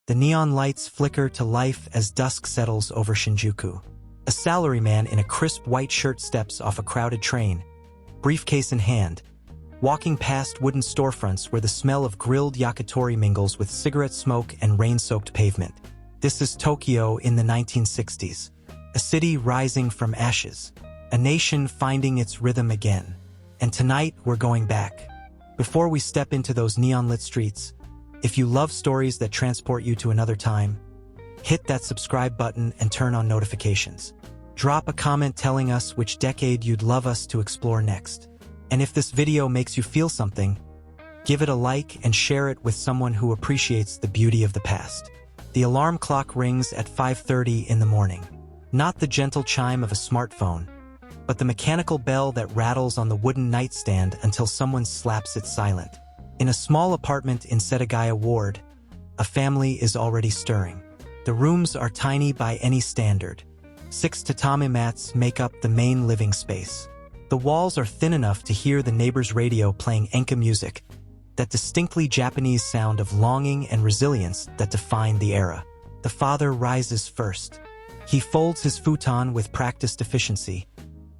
The neon lights flicker to life as dusk settles over Shinjuku. A salaryman in a crisp white shirt steps off a crowded train, briefcase in hand, walking past wooden storefronts where the smell of grilled yakitori mingles with cigarette smoke and rain-soaked pavement. This is Tokyo in the 1960s. A city rising from ashes. A nation finding its rhythm again. And tonight, we're going back. Before we step into those neon-lit streets, if you love stories that transport you to another time, hit that subscribe button and turn on notifications. Drop a comment telling us which decade you'd love us to explore next. And if this video makes you feel something, give it a like and share it with someone who appreciates the beauty of the past. The alarm clock rings at 5:30 in the morning. Not the gentle chime of a smartphone, but the mechanical bell that rattles on the wooden nightstand until someone slaps it silent. In a small apartment in Setagaya Ward, a family is already stirring. The rooms are tiny by any standard. 6 tatami mats make up the main living space. The walls are thin enough to hear the neighbor's radio playing enka music, that distinctly Japanese sound of longing and resilience that define the era. The father rises first. He folds his futon with practiced efficiency,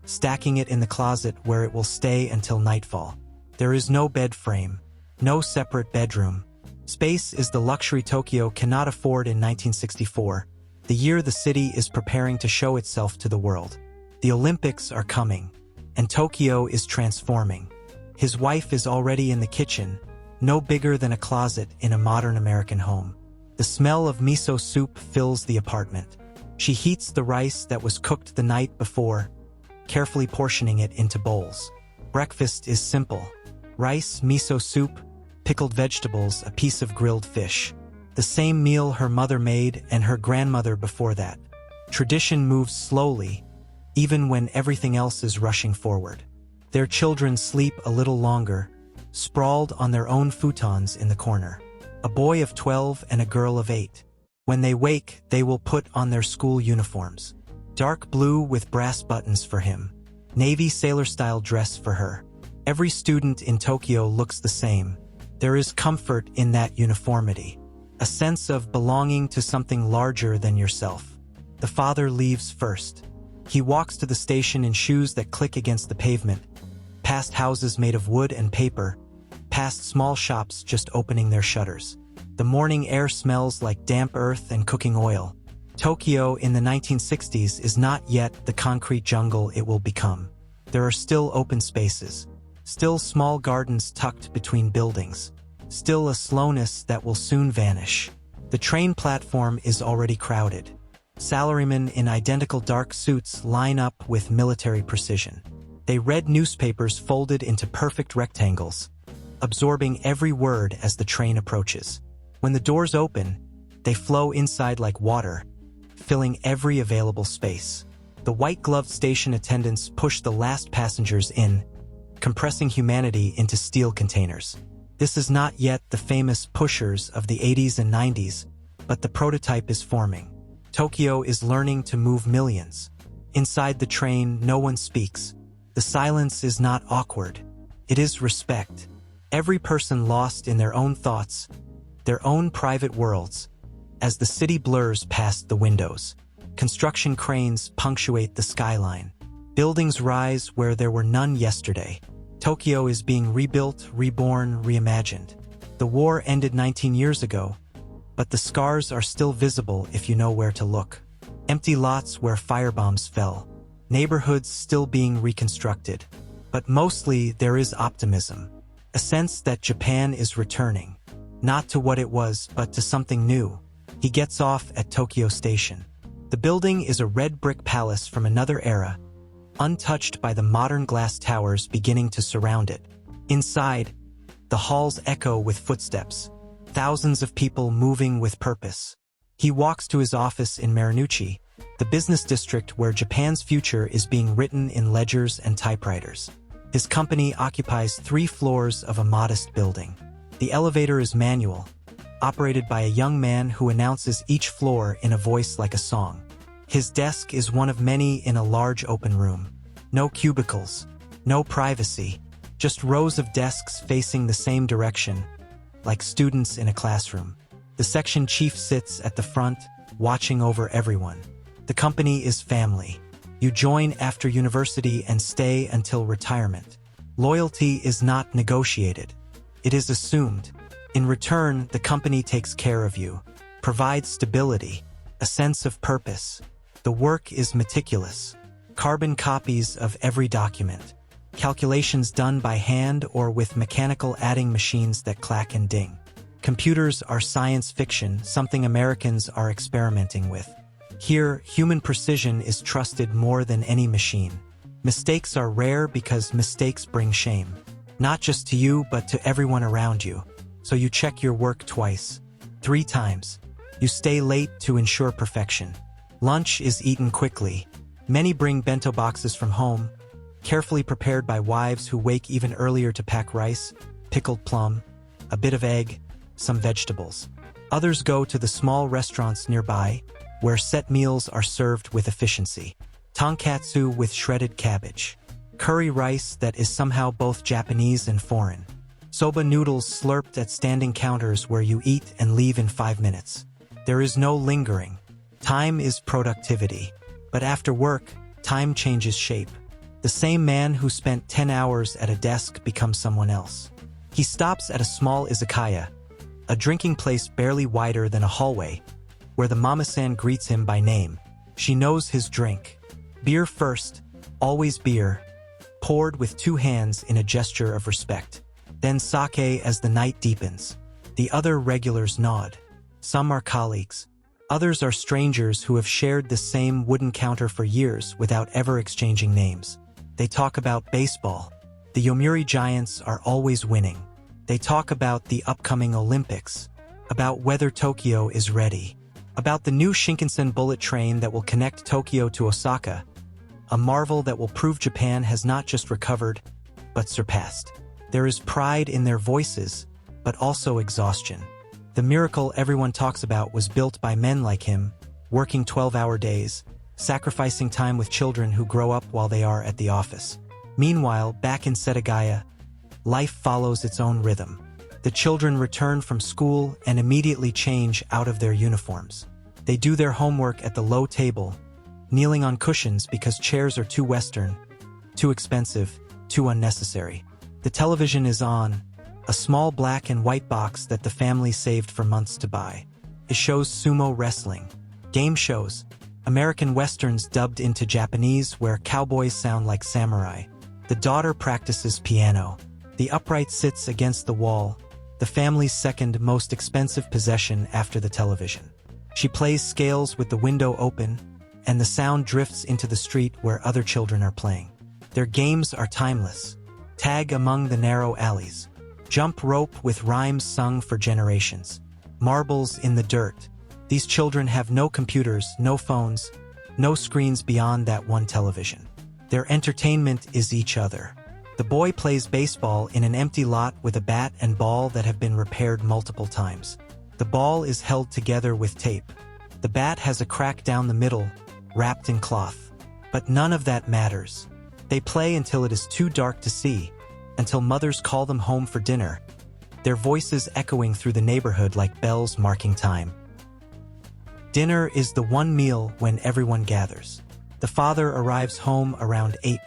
stacking it in the closet where it will stay until nightfall. There is no bed frame, no separate bedroom. Space is the luxury Tokyo cannot afford in 1964, the year the city is preparing to show itself to the world. The Olympics are coming, and Tokyo is transforming. His wife is already in the kitchen, no bigger than a closet in a modern American home. The smell of miso soup fills the apartment. She heats the rice that was cooked the night before, carefully portioning it into bowls. Breakfast is simple. Rice, miso soup, pickled vegetables, a piece of grilled fish. The same meal her mother made and her grandmother before that. Tradition moves slowly, even when everything else is rushing forward. Their children sleep a little longer, sprawled on their own futons in the corner. A boy of 12 and a girl of 8. When they wake, they will put on their school uniforms. Dark blue with brass buttons for him. Navy sailor-style dress for her. Every student in Tokyo looks the same. There is comfort in that uniformity. A sense of belonging to something larger than yourself. The father leaves first. He walks to the station in shoes that click against the pavement, past houses made of wood and paper, past small shops just opening their shutters. The morning air smells like damp earth and cooking oil. Tokyo in the 1960s is not yet the concrete jungle it will become. There are still open spaces. Still small gardens tucked between buildings. Still a slowness that will soon vanish. The train platform is already crowded. Salarymen in identical dark suits line up with military precision. They read newspapers folded into perfect rectangles, absorbing every word as the train approaches. When the doors open, they flow inside like water, filling every available space. The white-gloved station attendants push the last passengers in, compressing humanity into steel containers. This is not yet the famous pushers of the 80s and 90s, but the prototype is forming. Tokyo is learning to move millions. Inside the train, no one speaks. The silence is not awkward. It is respect. Every person lost in their own thoughts, their own private worlds, as the city blurs past the windows. Construction cranes punctuate the skyline. Buildings rise where there were none yesterday. Tokyo is being rebuilt, reborn, reimagined. The war ended 19 years ago, but the scars are still visible if you know where to look. Empty lots where firebombs fell. Neighborhoods still being reconstructed. But mostly there is optimism. A sense that Japan is returning. Not to what it was, but to something new. He gets off at Tokyo Station. The building is a red brick palace from another era, untouched by the modern glass towers beginning to surround it. Inside, the halls echo with footsteps, thousands of people moving with purpose. He walks to his office in Marunouchi, the business district where Japan's future is being written in ledgers and typewriters. His company occupies 3 floors of a modest building. The elevator is manual, operated by a young man who announces each floor in a voice like a song. His desk is one of many in a large open room. No cubicles, no privacy, just rows of desks facing the same direction, like students in a classroom. The section chief sits at the front, watching over everyone. The company is family. You join after university and stay until retirement. Loyalty is not negotiated. It is assumed. In return, the company takes care of you, provides stability, a sense of purpose. The work is meticulous. Carbon copies of every document. Calculations done by hand or with mechanical adding machines that clack and ding. Computers are science fiction, something Americans are experimenting with. Here, human precision is trusted more than any machine. Mistakes are rare because mistakes bring shame. Not just to you, but to everyone around you. So you check your work twice, 3 times. You stay late to ensure perfection. Lunch is eaten quickly. Many bring bento boxes from home, carefully prepared by wives who wake even earlier to pack rice, pickled plum, a bit of egg, some vegetables. Others go to the small restaurants nearby, where set meals are served with efficiency. Tonkatsu with shredded cabbage. Curry rice that is somehow both Japanese and foreign. Soba noodles slurped at standing counters where you eat and leave in 5 minutes. There is no lingering. Time is productivity. But after work, time changes shape. The same man who spent 10 hours at a desk becomes someone else. He stops at a small izakaya, a drinking place barely wider than a hallway, where the mama-san greets him by name. She knows his drink. Beer first, always beer, poured with 2 hands in a gesture of respect. Then sake as the night deepens. The other regulars nod. Some are colleagues. Others are strangers who have shared the same wooden counter for years without ever exchanging names. They talk about baseball. The Yomiuri Giants are always winning. They talk about the upcoming Olympics, about whether Tokyo is ready, about the new Shinkansen bullet train that will connect Tokyo to Osaka, a marvel that will prove Japan has not just recovered, but surpassed. There is pride in their voices, but also exhaustion. The miracle everyone talks about was built by men like him, working 12-hour days, sacrificing time with children who grow up while they are at the office. Meanwhile, back in Setagaya, life follows its own rhythm. The children return from school and immediately change out of their uniforms. They do their homework at the low table, kneeling on cushions because chairs are too Western, too expensive, too unnecessary. The television is on, a small black and white box that the family saved for months to buy. It shows sumo wrestling, game shows, American westerns dubbed into Japanese where cowboys sound like samurai. The daughter practices piano. The upright sits against the wall, the family's second most expensive possession after the television. She plays scales with the window open, and the sound drifts into the street where other children are playing. Their games are timeless. Tag among the narrow alleys. Jump rope with rhymes sung for generations. Marbles in the dirt. These children have no computers, no phones, no screens beyond that one television. Their entertainment is each other. The boy plays baseball in an empty lot with a bat and ball that have been repaired multiple times. The ball is held together with tape. The bat has a crack down the middle, wrapped in cloth. But none of that matters. They play until it is too dark to see, until mothers call them home for dinner, their voices echoing through the neighborhood like bells marking time. Dinner is the one meal when everyone gathers. The father arrives home around 8,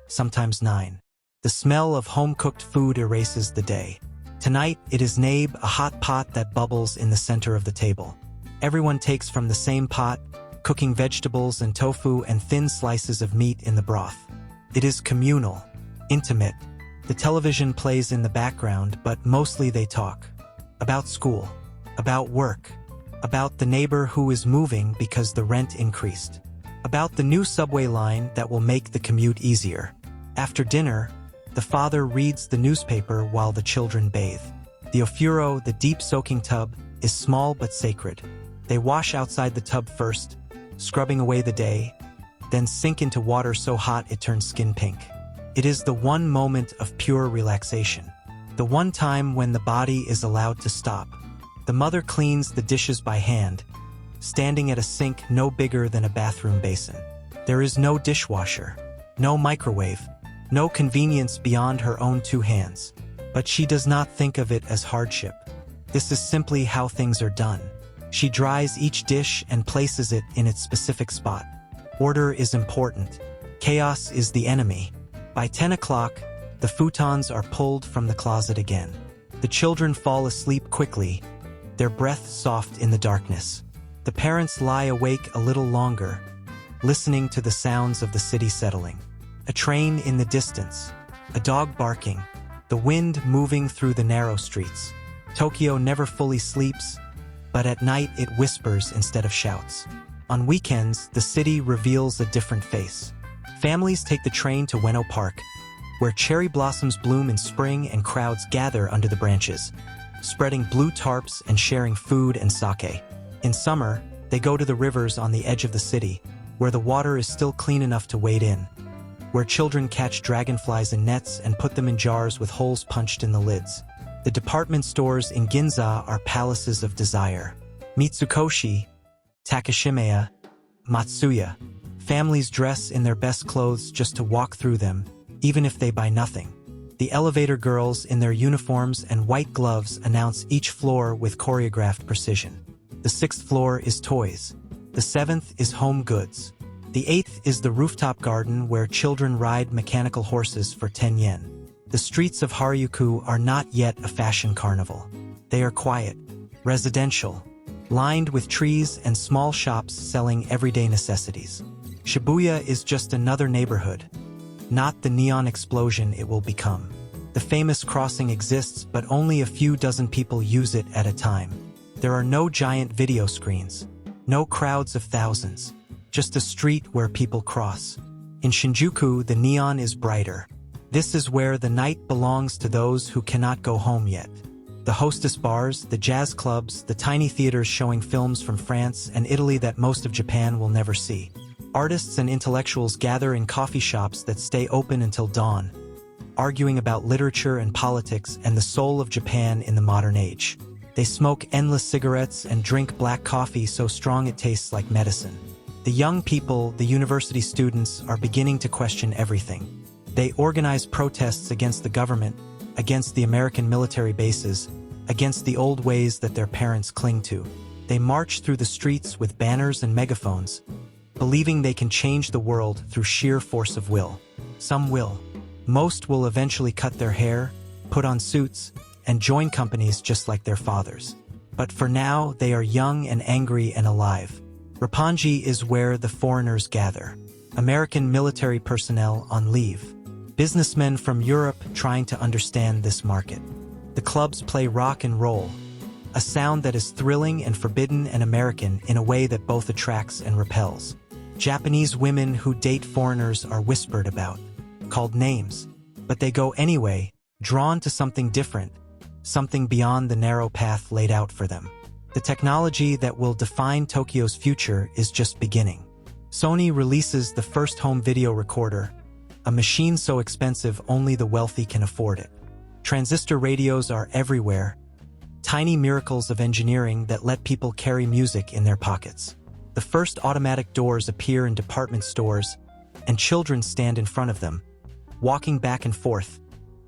sometimes 9. The smell of home-cooked food erases the day. Tonight, it is nabe, a hot pot that bubbles in the center of the table. Everyone takes from the same pot, cooking vegetables and tofu and thin slices of meat in the broth. It is communal, intimate. The television plays in the background, but mostly they talk. About school, about work, about the neighbor who is moving because the rent increased, about the new subway line that will make the commute easier. After dinner, the father reads the newspaper while the children bathe. The ofuro, the deep soaking tub, is small but sacred. They wash outside the tub first, scrubbing away the day, then sink into water so hot it turns skin pink. It is the one moment of pure relaxation. The one time when the body is allowed to stop. The mother cleans the dishes by hand, standing at a sink no bigger than a bathroom basin. There is no dishwasher, no microwave, no convenience beyond her own 2 hands. But she does not think of it as hardship. This is simply how things are done. She dries each dish and places it in its specific spot. Order is important. Chaos is the enemy. By 10 o'clock, the futons are pulled from the closet again. The children fall asleep quickly, their breath soft in the darkness. The parents lie awake a little longer, listening to the sounds of the city settling. A train in the distance, a dog barking, the wind moving through the narrow streets. Tokyo never fully sleeps, but at night it whispers instead of shouts. On weekends, the city reveals a different face. Families take the train to Ueno Park, where cherry blossoms bloom in spring and crowds gather under the branches, spreading blue tarps and sharing food and sake. In summer, they go to the rivers on the edge of the city, where the water is still clean enough to wade in, where children catch dragonflies in nets and put them in jars with holes punched in the lids. The department stores in Ginza are palaces of desire. Mitsukoshi, Takashimaya, Matsuya. Families dress in their best clothes just to walk through them, even if they buy nothing. The elevator girls in their uniforms and white gloves announce each floor with choreographed precision. The 6th floor is toys. The 7th is home goods. The 8th is the rooftop garden where children ride mechanical horses for 10 yen. The streets of Harajuku are not yet a fashion carnival. They are quiet, residential, lined with trees and small shops selling everyday necessities. Shibuya is just another neighborhood, not the neon explosion it will become. The famous crossing exists, but only a few dozen people use it at a time. There are no giant video screens, no crowds of thousands, just a street where people cross. In Shinjuku, the neon is brighter. This is where the night belongs to those who cannot go home yet. The hostess bars, the jazz clubs, the tiny theaters showing films from France and Italy that most of Japan will never see. Artists and intellectuals gather in coffee shops that stay open until dawn, arguing about literature and politics and the soul of Japan in the modern age. They smoke endless cigarettes and drink black coffee so strong it tastes like medicine. The young people, the university students, are beginning to question everything. They organize protests against the government, against the American military bases, against the old ways that their parents cling to. They march through the streets with banners and megaphones, believing they can change the world through sheer force of will. Some will. Most will eventually cut their hair, put on suits, and join companies just like their fathers. But for now, they are young and angry and alive. Roppongi is where the foreigners gather. American military personnel on leave. Businessmen from Europe trying to understand this market. The clubs play rock and roll, a sound that is thrilling and forbidden and American in a way that both attracts and repels. Japanese women who date foreigners are whispered about, called names, but they go anyway, drawn to something different, something beyond the narrow path laid out for them. The technology that will define Tokyo's future is just beginning. Sony releases the first home video recorder, a machine so expensive only the wealthy can afford it. Transistor radios are everywhere, tiny miracles of engineering that let people carry music in their pockets. The first automatic doors appear in department stores, and children stand in front of them, walking back and forth,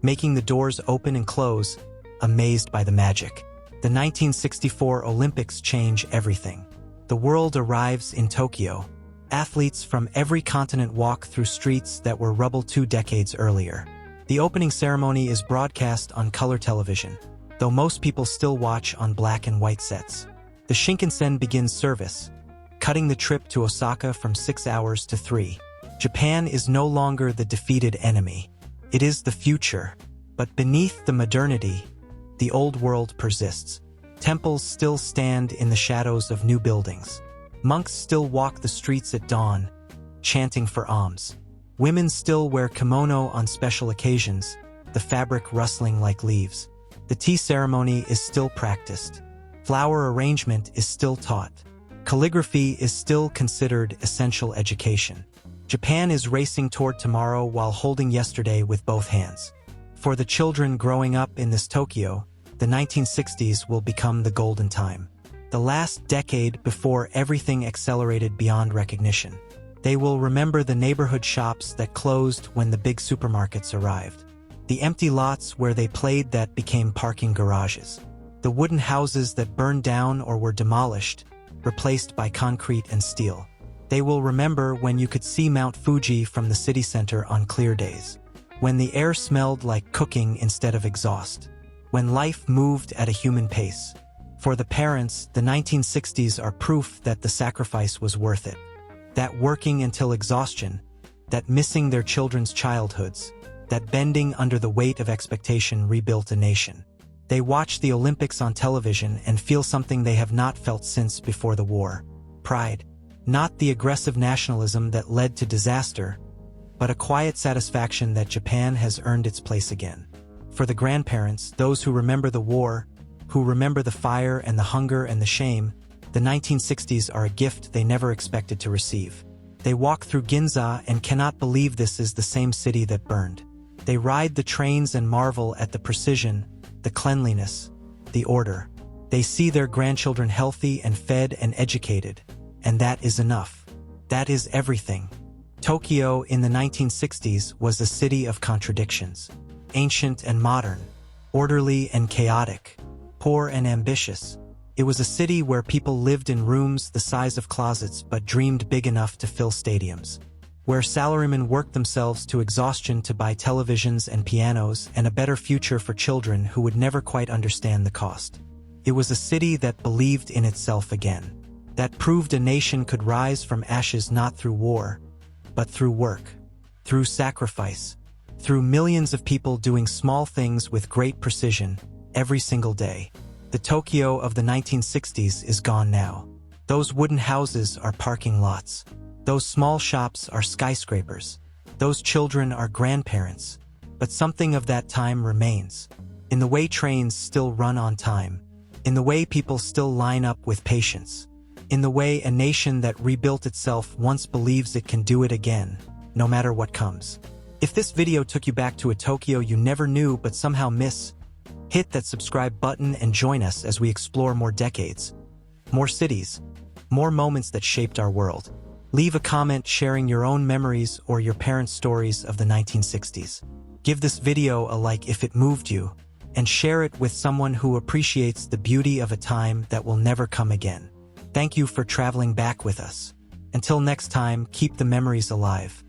making the doors open and close, amazed by the magic. The 1964 Olympics change everything. The world arrives in Tokyo. Athletes from every continent walk through streets that were rubble 2 decades earlier. The opening ceremony is broadcast on color television, though most people still watch on black and white sets. The Shinkansen begins service, cutting the trip to Osaka from 6 hours to 3. Japan is no longer the defeated enemy. It is the future. But beneath the modernity, the old world persists. Temples still stand in the shadows of new buildings. Monks still walk the streets at dawn, chanting for alms. Women still wear kimono on special occasions, the fabric rustling like leaves. The tea ceremony is still practiced. Flower arrangement is still taught. Calligraphy is still considered essential education. Japan is racing toward tomorrow while holding yesterday with both hands. For the children growing up in this Tokyo, the 1960s will become the golden time. The last decade before everything accelerated beyond recognition. They will remember the neighborhood shops that closed when the big supermarkets arrived. The empty lots where they played that became parking garages. The wooden houses that burned down or were demolished, replaced by concrete and steel. They will remember when you could see Mount Fuji from the city center on clear days. When the air smelled like cooking instead of exhaust. When life moved at a human pace. For the parents, the 1960s are proof that the sacrifice was worth it. That working until exhaustion, that missing their children's childhoods, that bending under the weight of expectation rebuilt a nation. They watch the Olympics on television and feel something they have not felt since before the war. Pride. Not the aggressive nationalism that led to disaster, but a quiet satisfaction that Japan has earned its place again. For the grandparents, those who remember the war, who remember the fire and the hunger and the shame, the 1960s are a gift they never expected to receive. They walk through Ginza and cannot believe this is the same city that burned. They ride the trains and marvel at the precision, the cleanliness, the order. They see their grandchildren healthy and fed and educated, and that is enough. That is everything. Tokyo in the 1960s was a city of contradictions. Ancient and modern, orderly and chaotic, poor and ambitious. It was a city where people lived in rooms the size of closets but dreamed big enough to fill stadiums. Where salarymen worked themselves to exhaustion to buy televisions and pianos and a better future for children who would never quite understand the cost. It was a city that believed in itself again. That proved a nation could rise from ashes not through war, but through work, through sacrifice, through millions of people doing small things with great precision, every single day. The Tokyo of the 1960s is gone now. Those wooden houses are parking lots. Those small shops are skyscrapers. Those children are grandparents. But something of that time remains. In the way trains still run on time. In the way people still line up with patience. In the way a nation that rebuilt itself once believes it can do it again, no matter what comes. If this video took you back to a Tokyo you never knew but somehow miss, hit that subscribe button and join us as we explore more decades, more cities, more moments that shaped our world. Leave a comment sharing your own memories or your parents' stories of the 1960s. Give this video a like if it moved you, and share it with someone who appreciates the beauty of a time that will never come again. Thank you for traveling back with us. Until next time, keep the memories alive.